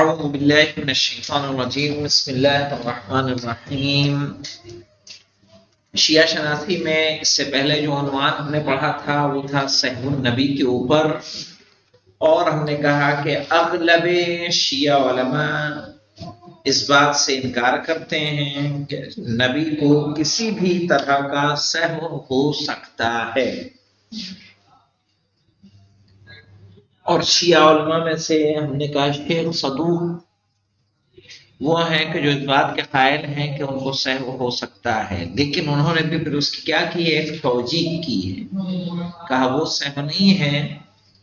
اعوذ باللہ من الشیطان الرجیم بسم اللہ الرحمن الرحیم۔ شیعہ شناسی میں اس سے پہلے جو عنوان ہم نے پڑھا تھا وہ تھا سہو النبی کے اوپر، اور ہم نے کہا کہ اغلب شیعہ علماء اس بات سے انکار کرتے ہیں کہ نبی کو کسی بھی طرح کا سہو ہو سکتا ہے، اور شیعہ علماء میں سے ہم نے کہا شیخ صدوق وہ ہیں کہ جو اس بات کے قائل ہیں کہ ان کو سہو ہو سکتا ہے، لیکن انہوں نے بھی پھر اس کی کیا کی ہے، ایک توجیہ کی ہے، کہا وہ سہو نہیں ہے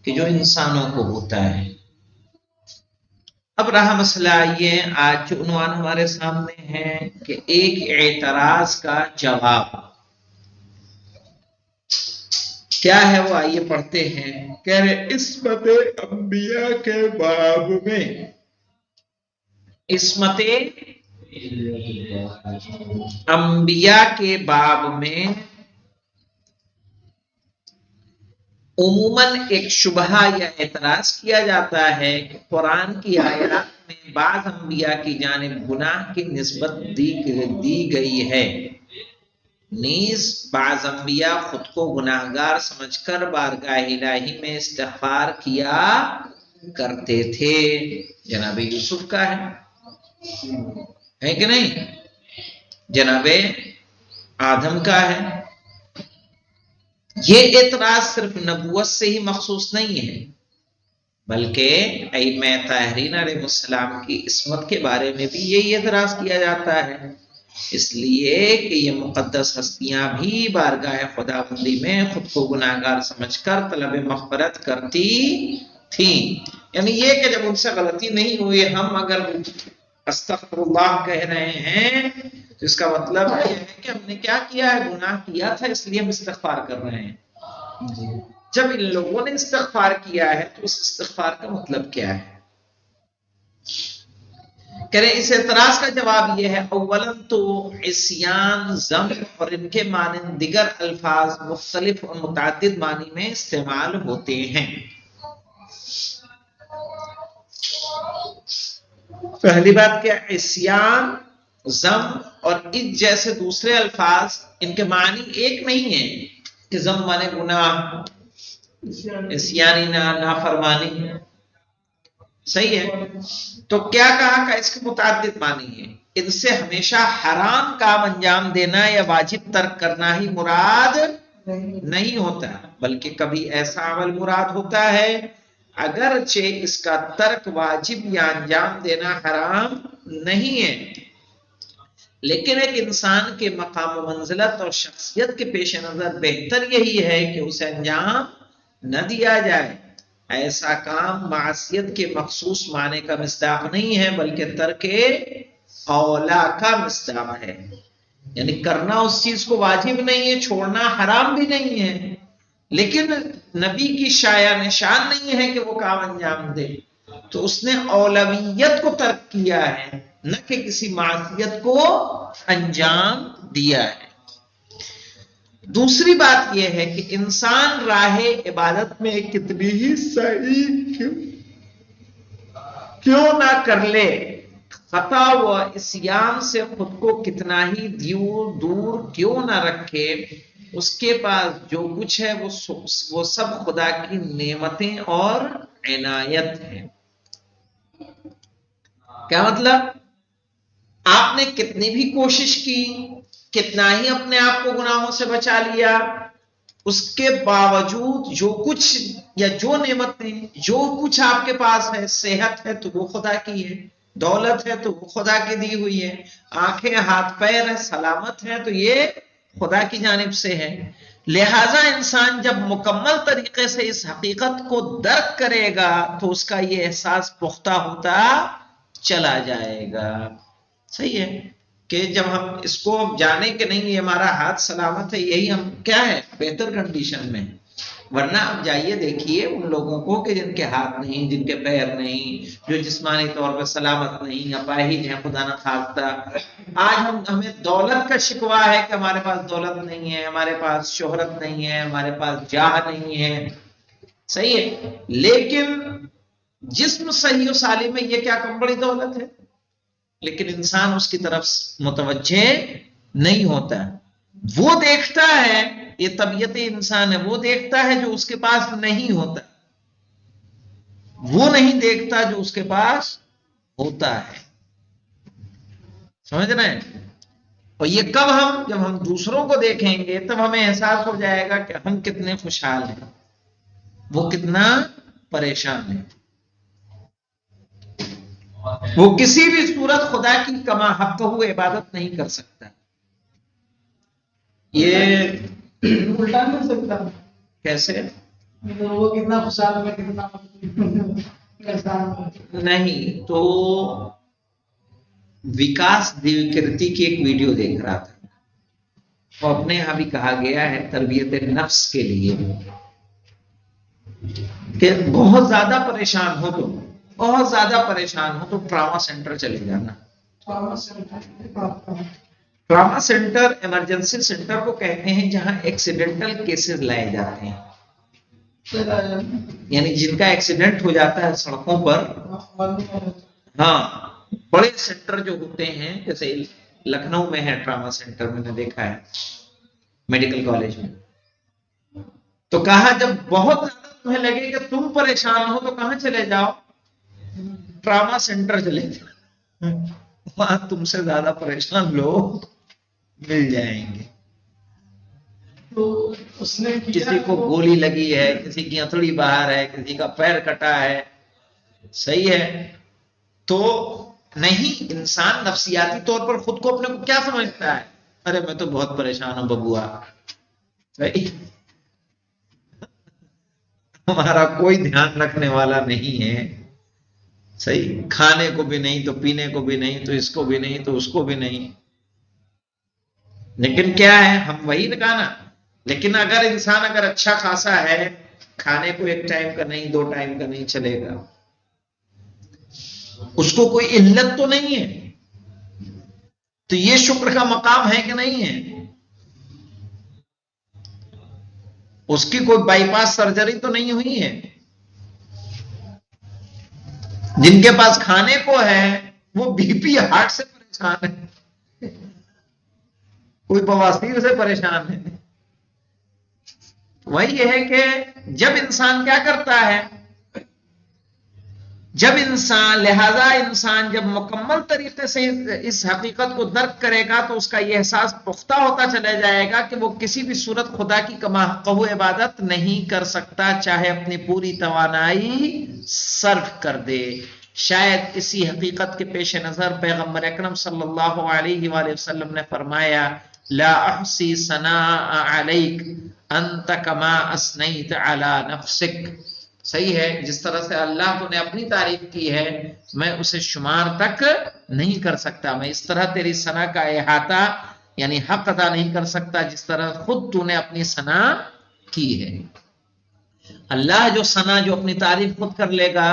کہ جو انسانوں کو ہوتا ہے۔ اب رہا مسئلہ یہ، آج جو عنوان ہمارے سامنے ہے کہ ایک اعتراض کا جواب کیا ہے، وہ آئیے پڑھتے ہیں۔ کہہ رہے عصمت انبیاء کے باب میں، عصمت انبیاء کے باب میں عموماً ایک شبہہ یا اعتراض کیا جاتا ہے کہ قرآن کی آیات میں بعض انبیاء کی جانب گناہ کی نسبت دی گئی ہے، نیز بعض انبیاء خود کو گناہگار سمجھ کر بارگاہ الہی میں استغفار کیا کرتے تھے۔ جناب یوسف کا ہے کہ نہیں، جناب آدم کا ہے۔ یہ اعتراض صرف نبوت سے ہی مخصوص نہیں ہے، بلکہ ائمہ طاہرین علیہ السلام کی عصمت کے بارے میں بھی یہی اعتراض کیا جاتا ہے، اس لیے کہ یہ مقدس ہستیاں بھی بارگاہ خداوندی میں خود کو گناہگار سمجھ کر طلب مغفرت کرتی تھیں۔ یعنی یہ کہ جب ان سے غلطی نہیں ہوئی، ہم اگر استغفر اللہ کہہ رہے ہیں تو اس کا مطلب یہ ہے کہ ہم نے کیا کیا ہے، گناہ کیا تھا، اس لیے ہم استغفار کر رہے ہیں۔ جب ان لوگوں نے استغفار کیا ہے تو اس استغفار کا مطلب کیا ہے؟ کہہ رہے اس اعتراض کا جواب یہ ہے، اولاً تو عصیان، ذنب اور ان کے مانند دیگر الفاظ مختلف اور متعدد معنی میں استعمال ہوتے ہیں۔ پہلی بات کیا، عصیان، ذنب اور اس جیسے دوسرے الفاظ ان کے معنی ایک نہیں ہیں کہ ذنب مانے گناہ، عصیانی نافرمانی، صحیح ہے؟ تو کیا کہا کہ اس کے متعدد معنی ہیں، ان سے ہمیشہ حرام کام انجام دینا یا واجب ترک کرنا ہی مراد نہیں ہوتا، بلکہ کبھی ایسا عمل مراد ہوتا ہے اگرچہ اس کا ترک واجب یا انجام دینا حرام نہیں ہے، لیکن ایک انسان کے مقام و منزلت اور شخصیت کے پیش نظر بہتر یہی ہے کہ اسے انجام نہ دیا جائے۔ ایسا کام معصیت کے مخصوص معنی کا مصداق نہیں ہے، بلکہ ترک اولا کا مصداق ہے، یعنی کرنا اس چیز کو واجب نہیں ہے، چھوڑنا حرام بھی نہیں ہے، لیکن نبی کی شایع نشان نہیں ہے کہ وہ کام انجام دے، تو اس نے اولویت کو ترک کیا ہے، نہ کہ کسی معصیت کو انجام دیا ہے۔ دوسری بات یہ ہے کہ انسان راہ عبادت میں کتنی ہی صحیح کیوں نہ کر لے، خطا و عصیان سے خود کو کتنا ہی دور کیوں نہ رکھے، اس کے پاس جو کچھ ہے وہ سب خدا کی نعمتیں اور عنایت ہیں۔ کیا مطلب؟ آپ نے کتنی بھی کوشش کی، کتنا ہی اپنے آپ کو گناہوں سے بچا لیا، اس کے باوجود جو کچھ یا جو نعمتیں، جو کچھ آپ کے پاس ہے، صحت ہے تو وہ خدا کی ہے، دولت ہے تو وہ خدا کی دی ہوئی ہے، آنکھیں، ہاتھ، پیر ہے، سلامت ہے تو یہ خدا کی جانب سے ہے۔ لہذا انسان جب مکمل طریقے سے اس حقیقت کو درک کرے گا تو اس کا یہ احساس پختہ ہوتا چلا جائے گا۔ صحیح ہے کہ جب ہم اس کو جانے کہ نہیں یہ ہمارا ہاتھ سلامت ہے، یہی ہم کیا ہے بہتر کنڈیشن میں، ورنہ آپ جائیے دیکھیے ان لوگوں کو کہ جن کے ہاتھ نہیں، جن کے پیر نہیں، جو جسمانی طور پہ سلامت نہیں، اپاہج ہیں خدا نہ خواستہ۔ آج ہمیں دولت کا شکوہ ہے کہ ہمارے پاس دولت نہیں ہے، ہمارے پاس شہرت نہیں ہے، ہمارے پاس جاہ نہیں ہے، صحیح ہے، لیکن جسم صحیح و سالم ہے، یہ کیا کم بڑی دولت ہے، لیکن انسان اس کی طرف متوجہ نہیں ہوتا. وہ دیکھتا ہے، یہ طبیعت انسان ہے، وہ دیکھتا ہے جو اس کے پاس نہیں ہوتا، وہ نہیں دیکھتا جو اس کے پاس ہوتا ہے. سمجھ رہے ہیں؟ اور یہ کب جب ہم دوسروں کو دیکھیں گے تب ہمیں احساس ہو جائے گا کہ ہم کتنے خوشحال ہیں، وہ کتنا پریشان ہے. وہ کسی بھی صورت خدا کی کما حق عبادت نہیں کر سکتا. یہ الٹا نہیں سکتا کیسے؟ وہ کتنا خوشحال ہے، کتنا نہیں. تو وکاس دیوکرتی کی ایک ویڈیو دیکھ رہا تھا، وہ اپنے یہاں بھی کہا گیا ہے تربیت نفس کے لیے کہ بہت زیادہ پریشان ہو تو بہت زیادہ پریشان ہو تو ٹراما سینٹر چلے جانا. ٹراما سینٹر ایمرجنسی سینٹر کو کہتے ہیں جہاں ایکسیڈنٹل کیسز لائے جاتے ہیں، یعنی جن کا ایکسیڈنٹ ہو جاتا ہے سڑکوں پر. ہاں، بڑے سینٹر جو ہوتے ہیں، جیسے لکھنؤ میں ہے ٹراما سینٹر، میں نے دیکھا ہے میڈیکل کالج میں. تو کہا جب بہت زیادہ تمہیں لگے کہ تم پریشان ہو تو کہاں چلے جاؤ؟ ٹراما سینٹر چلے جاؤ، وہاں تم سے زیادہ پریشان لوگ مل جائیں گے. تو اس نے کسی کو گولی لگی ہے، کسی کی ہتھوڑی باہر ہے، کسی کا پیر کٹا ہے، صحیح ہے. تو نہیں، انسان نفسیاتی طور پر خود کو اپنے کو کیا سمجھتا ہے؟ ارے میں تو بہت پریشان ہوں ببوا. ہمارا کوئی دھیان رکھنے والا نہیں ہے، صحیح، کھانے کو بھی نہیں تو پینے کو بھی نہیں تو اس کو بھی نہیں تو اس کو بھی نہیں. لیکن کیا ہے، ہم وہی نکانا. لیکن اگر انسان اگر اچھا خاصا ہے، کھانے کو ایک ٹائم کا نہیں، 2 ٹائم کا نہیں چلے گا، اس کو کوئی علت تو نہیں ہے، تو یہ شکر کا مقام ہے کہ نہیں ہے؟ اس کی کوئی بائی پاس سرجری تو نہیں ہوئی ہے. جن کے پاس کھانے کو ہے وہ بی پی ہارٹ سے پریشان ہے، کوئی بواسیر سے پریشان ہے. وہی ہے کہ جب انسان کیا کرتا ہے، جب لہذا انسان جب مکمل طریقے سے اس حقیقت کو درک کرے گا تو اس کا یہ احساس پختہ ہوتا چلا جائے گا کہ وہ کسی بھی صورت خدا کی کما حقہ عبادت نہیں کر سکتا، چاہے اپنی پوری توانائی صرف کر دے. شاید اسی حقیقت کے پیش نظر پیغمبر اکرم صلی اللہ علیہ وآلہ وسلم نے فرمایا لا احصی ثناء علیک انت کما اثنیت علی نفسک. صحیح ہے، جس طرح سے اللہ تو نے اپنی تعریف کی ہے میں اسے شمار تک نہیں کر سکتا. میں اس طرح تیری ثنا کا احاطہ یعنی حق ادا نہیں کر سکتا جس طرح خود تو نے اپنی ثنا کی ہے. اللہ جو ثنا جو اپنی تعریف خود کر لے گا،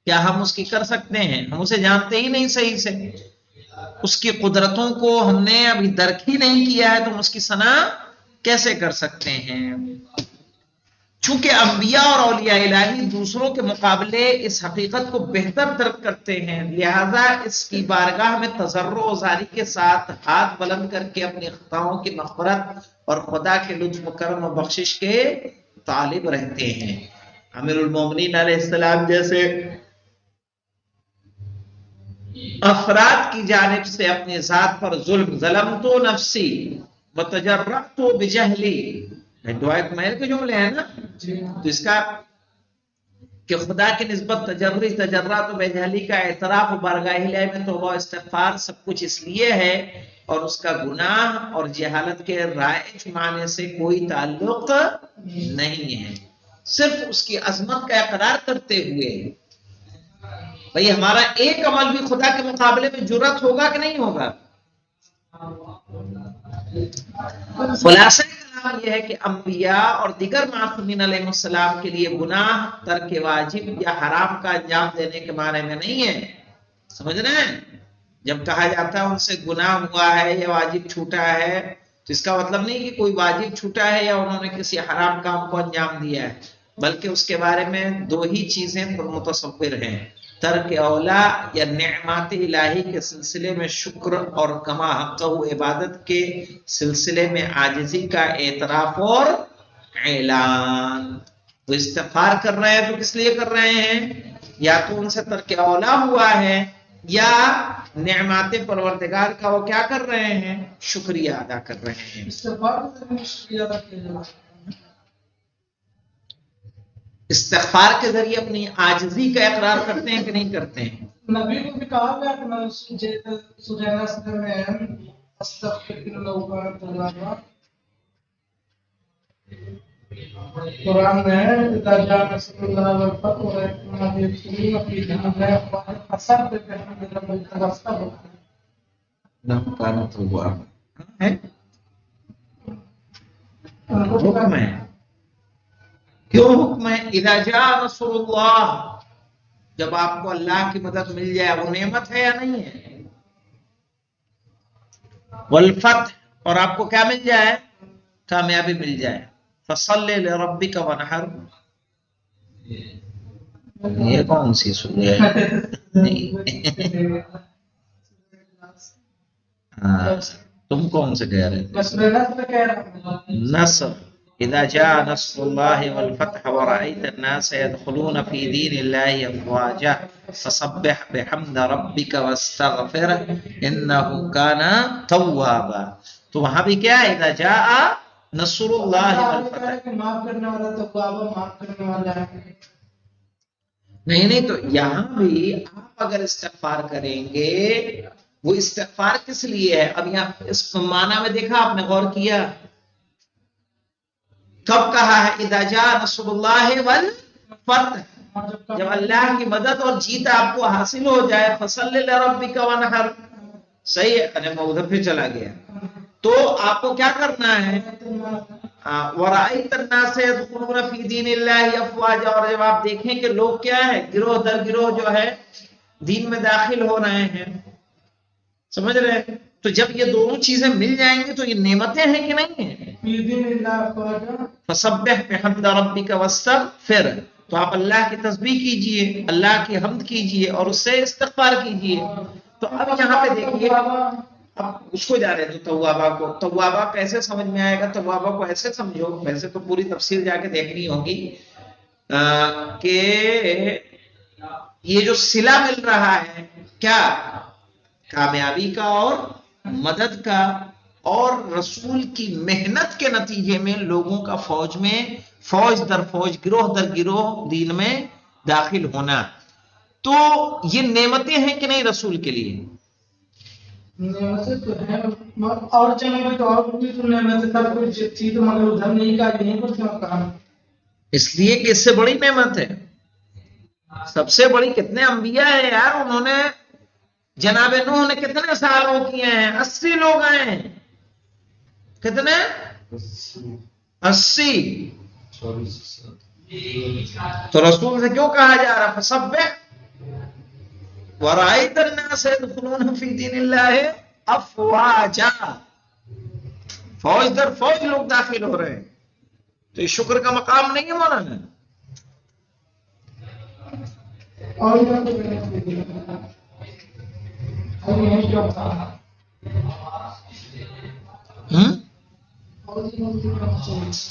کیا ہم اس کی کر سکتے ہیں؟ ہم اسے جانتے ہی نہیں صحیح سے، اس کی قدرتوں کو ہم نے ابھی درک ہی نہیں کیا ہے، تو ہم اس کی ثنا کیسے کر سکتے ہیں؟ چونکہ انبیاء اور اولیاء الہی دوسروں کے مقابلے اس حقیقت کو بہتر درک کرتے ہیں، لہذا اس کی بارگاہ میں تضرع و زاری کے ساتھ ہاتھ بلند کر کے اپنی خطاؤں کی مغفرت اور خدا کے لطف و کرم و بخشش کے طالب رہتے ہیں. امیر المومنین علیہ السلام جیسے افراد کی جانب سے اپنی ذات پر ظلمت نفسی وتجرأت بجہلی، دعائے کمیل کے جملے ہیں نا، تو اس کا کہ خدا کی نسبت تجرات و بجہلی کا اعتراف و بارگاہ الہی میں توبہ و استغفار سب کچھ اس لیے ہے، اور اس کا گناہ اور جہالت کے رائج معنی سے کوئی تعلق نہیں ہے، صرف اس کی عظمت کا اقرار کرتے ہوئے. بھئی ہمارا ایک عمل بھی خدا کے مقابلے میں جرأت ہوگا کہ نہیں ہوگا؟ خلاصہ کلام یہ ہے کہ انبیاء اور دیگر معصومین علیہ السلام کے لیے گناہ ترک واجب یا حرام کا انجام دینے کے معنی میں نہیں ہے. سمجھ رہے ہیں؟ جب کہا جاتا ہے ان سے گناہ ہوا ہے یا واجب چھوٹا ہے، تو اس کا مطلب نہیں کہ کوئی واجب چھوٹا ہے یا انہوں نے کسی حرام کام کو انجام دیا ہے، بلکہ اس کے بارے میں دو ہی چیزیں متصور ہیں، ترک اولا یا نعمات الہی کے سلسلے میں شکر، اور کما حقہ عبادت کے سلسلے میں عاجزی کا اعتراف اور اعلان۔ وہ استغفار کر رہے ہیں تو کس لیے کر رہے ہیں؟ یا تو ان سے ترک اولا ہوا ہے، یا نعمات پروردگار کا وہ کیا کر رہے ہیں؟ شکریہ ادا کر رہے ہیں۔ استغفار کے ذریعے اپنی عاجزی کا اقرار کرتے ہیں کہ نہیں کرتے ہیں؟ نبی کو بھی کہا گیا کہ سورہ نصر میں استغفر اللہ، قرآن میں اذا جاء نصر اللہ والفتح ورأيت الناس يدخلون في دين الله افواجا فسبح بحمد ربك واستغفر انه كان توابا۔ حکم ہے، کیوں حکم ہے؟ اذا جاء نصر اللہ، جب آپ کو اللہ کی مدد مل جائے، وہ نعمت ہے یا نہیں ہے؟ والفتح، اور آپ کو کیا مل جائے؟ کامیابی مل جائے۔ فصلی لربک وانحر، یہ کون سی سورہ ہے؟ تم کون سے کہہ رہے تھے؟ نصر، اذا جاء نصر اللہ والفتح ورأيت الناس يدخلون في دين الله افواجا فسبح بحمد ربك واستغفره انه كان توابا۔ تو وہاں بھی کیا ہے؟ اذا جاء نصر اللہ والفتح، معاف کرنے والا توابا، معاف کرنے والا ہے۔ نہیں تو یہاں بھی آپ اگر استغفار کریں گے، وہ استغفار کس لیے ہے؟ اب یہاں اس معنی میں دیکھا آپ نے، غور کیا؟ کب کہا ہے اذا جاء نصر اللہ والفتح؟ جب اللہ کی مدد اور جیت آپ کو حاصل ہو جائے۔ فصلی لربک وانحر، صحیح ہے، میں ادھر پھر چلا گیا۔ تو آپ کو کیا کرنا ہے؟ وَرَأَيْتَ النَّاسَ يَدْخُلُونَ فِي دِينِ اللَّهِ أَفْوَاجًا، اور جب آپ دیکھیں کہ لوگ کیا ہے؟ گروہ در گروہ جو ہے دین میں داخل ہو رہے ہیں، سمجھ رہے ہیں؟ تو جب یہ دونوں چیزیں مل جائیں گی تو یہ نعمتیں ہیں کہ نہیں ہیں؟ فَسَبِّحْ بِحَمْدِ رَبِّكَ وَاسْتَغْفِرْ، تو آپ اللہ کی تسبیح کیجئے، اللہ کی حمد کیجئے اور اس سے استغفار کیجئے۔ تو اب یہاں پہ دیکھیے، اب اس کو جا رہے تو توابہ کو، توابہ کیسے سمجھ میں آئے گا؟ توابہ کو ایسے سمجھو، ویسے تو پوری تفسیر جا کے دیکھنی ہوگی، کہ یہ جو صلہ مل رہا ہے کیا؟ کامیابی کا اور مدد کا، اور رسول کی محنت کے نتیجے میں لوگوں کا فوج میں، فوج در فوج، گروہ در گروہ دین میں داخل ہونا۔ تو یہ نعمتیں ہیں کہ نہیں رسول کے لیے؟ نعمتیں تو ہیں، اور جگہ پہ تو اور بھی تو نعمتیں سب کچھ تھی، تو مگر ادھر نہیں کہا، یہیں پر کیوں کہا؟ اس لیے کہ اس سے بڑی نعمت ہے، سب سے بڑی۔ کتنے انبیاء ہیں یار، انہوں نے، جناب نوح نے کتنے سال وہ کیے ہیں؟ 80 لوگ ہیں، کتنے؟ 80۔ تو رسول سے کیوں کہا جا رہا فسبح وَرَأَيْتَ النَّاسَ يَدْخُلُونَ فِي دِينِ اللَّهِ أَفْوَاجًا، فوج در فوج لوگ داخل ہو رہے ہیں۔ تو یہ شکر کا مقام نہیں ہے مولانا؟ اور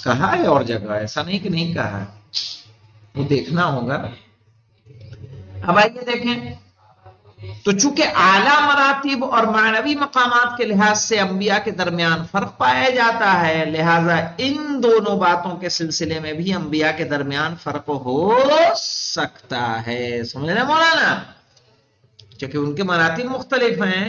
کہا ہے اور جگہ، ایسا نہیں کہ نہیں کہا ہے، وہ دیکھنا ہوگا۔ اب آئیے دیکھیں، تو چونکہ اعلیٰ مراتب اور معنوی مقامات کے لحاظ سے انبیاء کے درمیان فرق پایا جاتا ہے، لہذا ان دونوں باتوں کے سلسلے میں بھی انبیاء کے درمیان فرق ہو سکتا ہے۔ سمجھ رہے مولانا؟ چونکہ ان کے مراتب مختلف ہیں،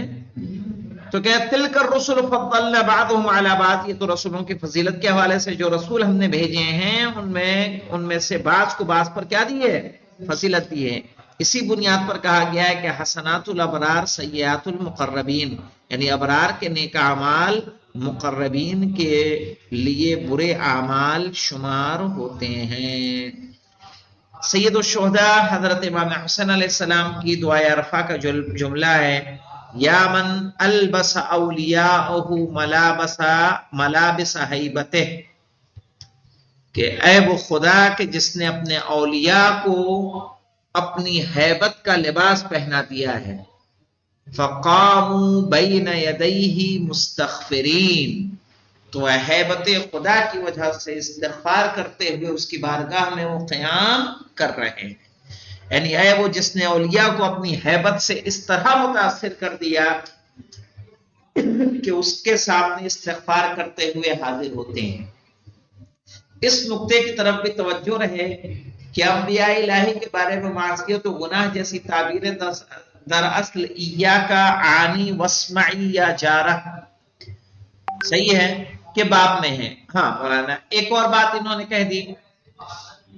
تو کہ تلک الرسل فضلنا بعضهم علی بعض، یہ تو رسولوں کی فضیلت کے حوالے سے جو رسول ہم نے بھیجے ہیں ان میں سے بعض کو بعض پر کیا دی ہے؟ فضیلت دی ہے۔ اسی بنیاد پر کہا گیا ہے کہ حسنات الابرار سیئات المقربین، یعنی ابرار کے نیک اعمال مقربین کے لیے برے اعمال شمار ہوتے ہیں۔ سید الشہداء حضرت امام حسن علیہ السلام کی دعائے عرفہ کا جملہ ہے، یا من البس اولیاءہ ملابس حیبتہ، کہ اے وہ خدا کہ جس نے اپنے اولیاء کو اپنی ہیبت کا لباس پہنا دیا ہے، فقاموا بین یدیہ مستغفرین، تو ہیبت خدا کی وجہ سے استغفار کرتے ہوئے اس کی بارگاہ میں وہ قیام کر رہے ہیں. یعنی اے وہ جس نے اولیاء کو اپنی ہیبت سے اس طرح متاثر کر دیا کہ اس کے سامنے استغفار کرتے ہوئے حاضر ہوتے ہیں. اس نقطے کی طرف بھی توجہ رہے کہ انبیاء الہی کے بارے میں معصیت و گناہ جیسی تعبیریں دراصل ایاکا عانی واسمعی یا جارہ صحیح ہے کہ باب میں ہے. ہاں مولانا ایک اور بات انہوں نے کہہ دی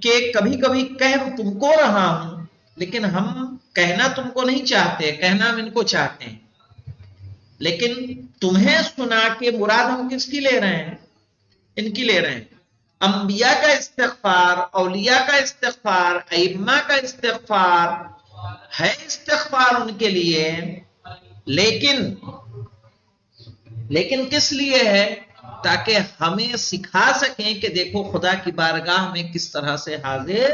کہ کبھی کبھی کہہ تم کو رہا ہوں لیکن ہم کہنا تم کو نہیں چاہتے، کہنا ہم ان کو چاہتے ہیں، لیکن تمہیں سنا کے مراد ہم کس کی لے رہے ہیں؟ ان کی لے رہے ہیں. انبیاء کا استغفار، اولیاء کا استغفار، ائمہ کا استغفار ہے، استغفار ان کے لیے، لیکن کس لیے ہے؟ تاکہ ہمیں سکھا سکیں کہ دیکھو خدا کی بارگاہ میں کس طرح سے حاضر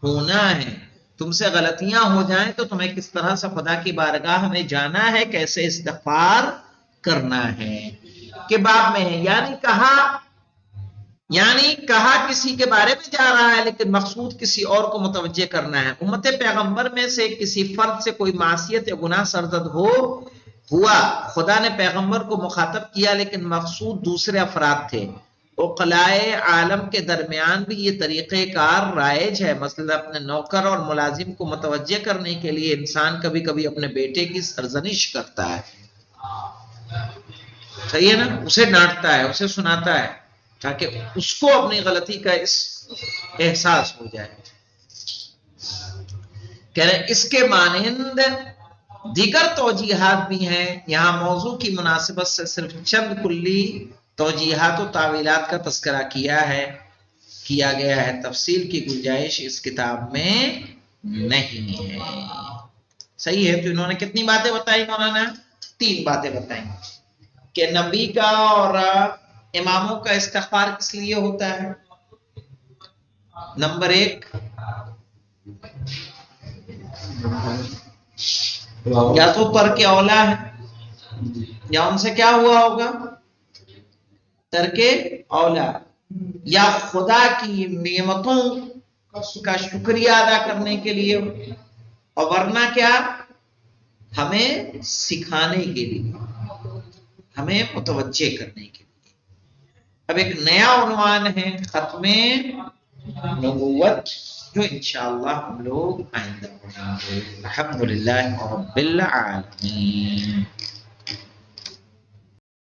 ہونا ہے. تم سے غلطیاں ہو جائیں تو تمہیں کس طرح سے خدا کی بارگاہ میں جانا ہے، کیسے استغفار کرنا ہے کہ باب میں ہے. یعنی کہا کسی کے بارے میں جا رہا ہے لیکن مقصود کسی اور کو متوجہ کرنا ہے. امت پیغمبر میں سے کسی فرد سے کوئی معصیت یا گناہ سرزد ہوا، خدا نے پیغمبر کو مخاطب کیا لیکن مقصود دوسرے افراد تھے. عقلائے عالم کے درمیان بھی یہ طریقہ کار رائج ہے. مثلا اپنے نوکر اور ملازم کو متوجہ کرنے کے لیے انسان کبھی کبھی اپنے بیٹے کی سرزنش کرتا ہے، صحیح ہے نا، اسے ڈانٹتا ہے، اسے سناتا ہے تاکہ اس کو اپنی غلطی کا احساس ہو جائے. کہہ رہے اس کے مانند دیگر توجیحات بھی ہیں. یہاں موضوع کی مناسبت سے صرف چند کلی توجیحات و تعویلات کا تذکرہ کیا گیا ہے. تفصیل کی گنجائش اس کتاب میں نہیں ہے. صحیح ہے. تو انہوں نے کتنی باتیں بتائی مولانا؟ 3 باتیں بتائیں کہ نبی کا اور اماموں کا استغفار کس لیے ہوتا ہے. نمبر 1 یا تو ترک اولا ہے یا ان سے کیا ہوا ہوگا، ترک اولا، یا خدا کی نعمتوں کا شکریہ ادا کرنے کے لیے، اور ورنہ کیا ہمیں سکھانے کے لیے، ہمیں متوجہ کرنے کے لیے. اب ایک نیا عنوان ہے ختم نبوت جو انشاءاللہ ہم لوگ آئندہ پڑھیں گے. الحمدللہ رب العالمین.